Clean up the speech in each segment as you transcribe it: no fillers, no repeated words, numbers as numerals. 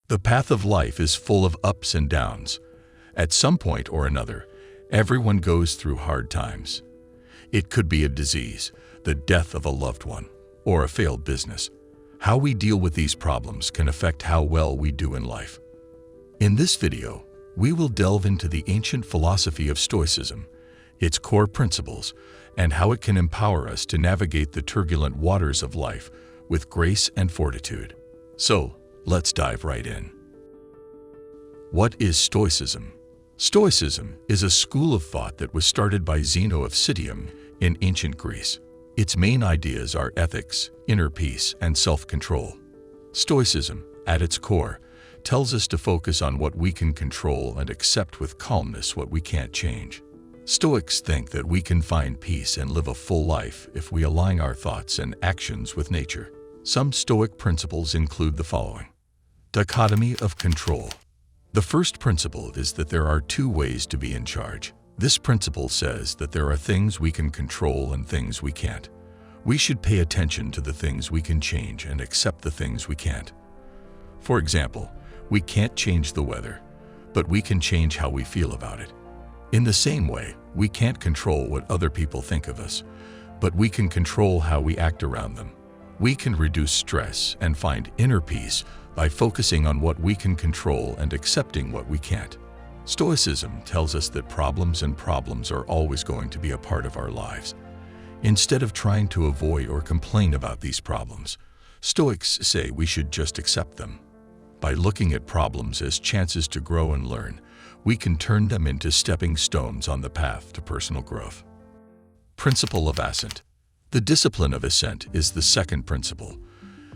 The path of life is full of ups and downs. At some point or another, everyone goes through hard times. It could be a disease, the death of a loved one, or a failed business. How we deal with these problems can affect how well we do in life. In this video, we will delve into the ancient philosophy of Stoicism, its core principles, and how it can empower us to navigate the turbulent waters of life with grace and fortitude. So, let's dive right in. What is Stoicism? Stoicism is a school of thought that was started by Zeno of Citium in ancient Greece. Its main ideas are ethics, inner peace, and self-control. Stoicism, at its core, tells us to focus on what we can control and accept with calmness what we can't change. Stoics think that we can find peace and live a full life if we align our thoughts and actions with nature. Some Stoic principles include the following. Dichotomy of control. The first principle is that there are two ways to be in charge. This principle says that there are things we can control and things we can't. We should pay attention to the things we can change and accept the things we can't. For example, we can't change the weather, but we can change how we feel about it. In the same way, we can't control what other people think of us, but we can control how we act around them. We can reduce stress and find inner peace by focusing on what we can control and accepting what we can't. Stoicism tells us that problems are always going to be a part of our lives. Instead of trying to avoid or complain about these problems, Stoics say we should just accept them. By looking at problems as chances to grow and learn, we can turn them into stepping stones on the path to personal growth. Principle of Assent. The discipline of assent is the second principle.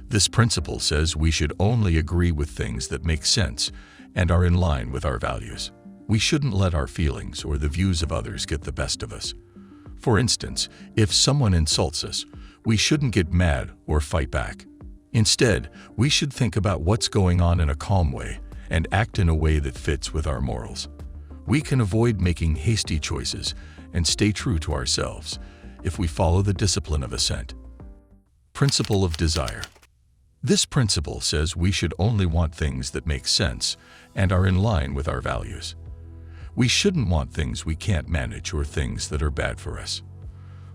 This principle says we should only agree with things that make sense and are in line with our values. We shouldn't let our feelings or the views of others get the best of us. For instance, if someone insults us, we shouldn't get mad or fight back. Instead, we should think about what's going on in a calm way and act in a way that fits with our morals. We can avoid making hasty choices and stay true to ourselves if we follow the discipline of assent. Principle of desire. This principle says we should only want things that make sense and are in line with our values. We shouldn't want things we can't manage or things that are bad for us.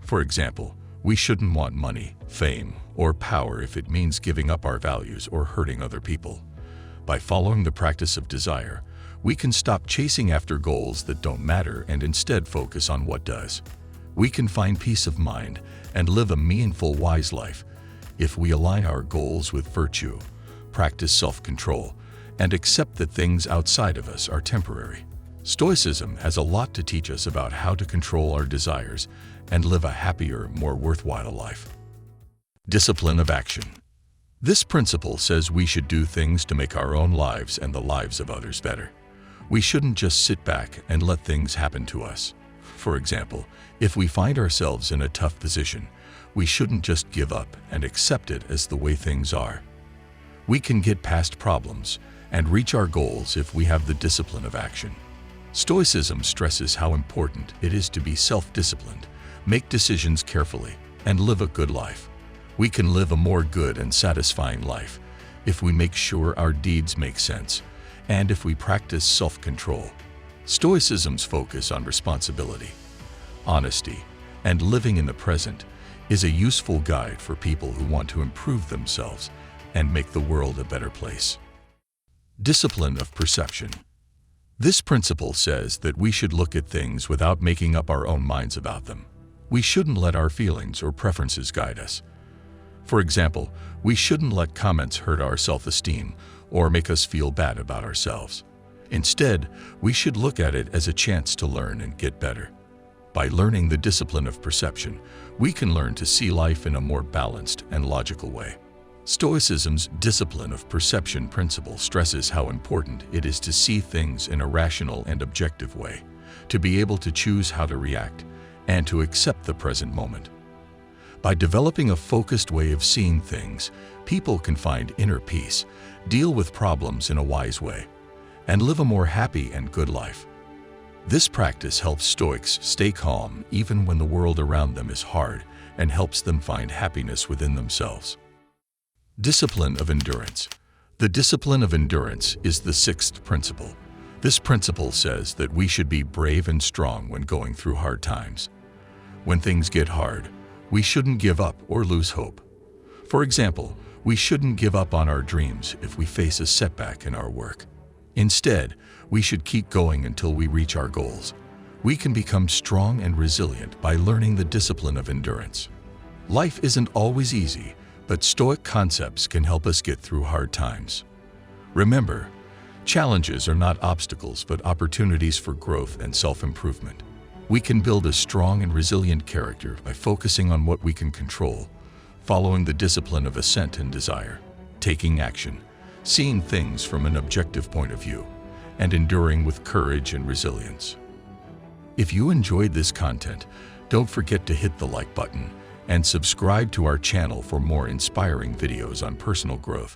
For example, we shouldn't want money, fame, or power if it means giving up our values or hurting other people. By following the practice of desire, we can stop chasing after goals that don't matter and instead focus on what does. We can find peace of mind and live a meaningful, wise life if we align our goals with virtue, practice self-control, and accept that things outside of us are temporary. Stoicism has a lot to teach us about how to control our desires and live a happier, more worthwhile life. Discipline of action. This principle says we should do things to make our own lives and the lives of others better. We shouldn't just sit back and let things happen to us. For example, if we find ourselves in a tough position, we shouldn't just give up and accept it as the way things are. We can get past problems and reach our goals if we have the discipline of action. Stoicism stresses how important it is to be self-disciplined, make decisions carefully, and live a good life. We can live a more good and satisfying life if we make sure our deeds make sense and if we practice self-control. Stoicism's focus on responsibility, honesty, and living in the present is a useful guide for people who want to improve themselves and make the world a better place. Discipline of perception. This principle says that we should look at things without making up our own minds about them. We shouldn't let our feelings or preferences guide us. For example, we shouldn't let comments hurt our self-esteem or make us feel bad about ourselves. Instead, we should look at it as a chance to learn and get better. By learning the discipline of perception, we can learn to see life in a more balanced and logical way. Stoicism's discipline of perception principle stresses how important it is to see things in a rational and objective way, to be able to choose how to react, and to accept the present moment. By developing a focused way of seeing things, people can find inner peace, deal with problems in a wise way, and live a more happy and good life. This practice helps Stoics stay calm even when the world around them is hard and helps them find happiness within themselves. Discipline of endurance. The discipline of endurance is the sixth principle. This principle says that we should be brave and strong when going through hard times. When things get hard, we shouldn't give up or lose hope. For example, we shouldn't give up on our dreams if we face a setback in our work. Instead, we should keep going until we reach our goals. We can become strong and resilient by learning the discipline of endurance. Life isn't always easy, but Stoic concepts can help us get through hard times. Remember, challenges are not obstacles but opportunities for growth and self-improvement. We can build a strong and resilient character by focusing on what we can control, following the discipline of assent and desire, taking action, seeing things from an objective point of view, and enduring with courage and resilience. If you enjoyed this content, don't forget to hit the like button and subscribe to our channel for more inspiring videos on personal growth.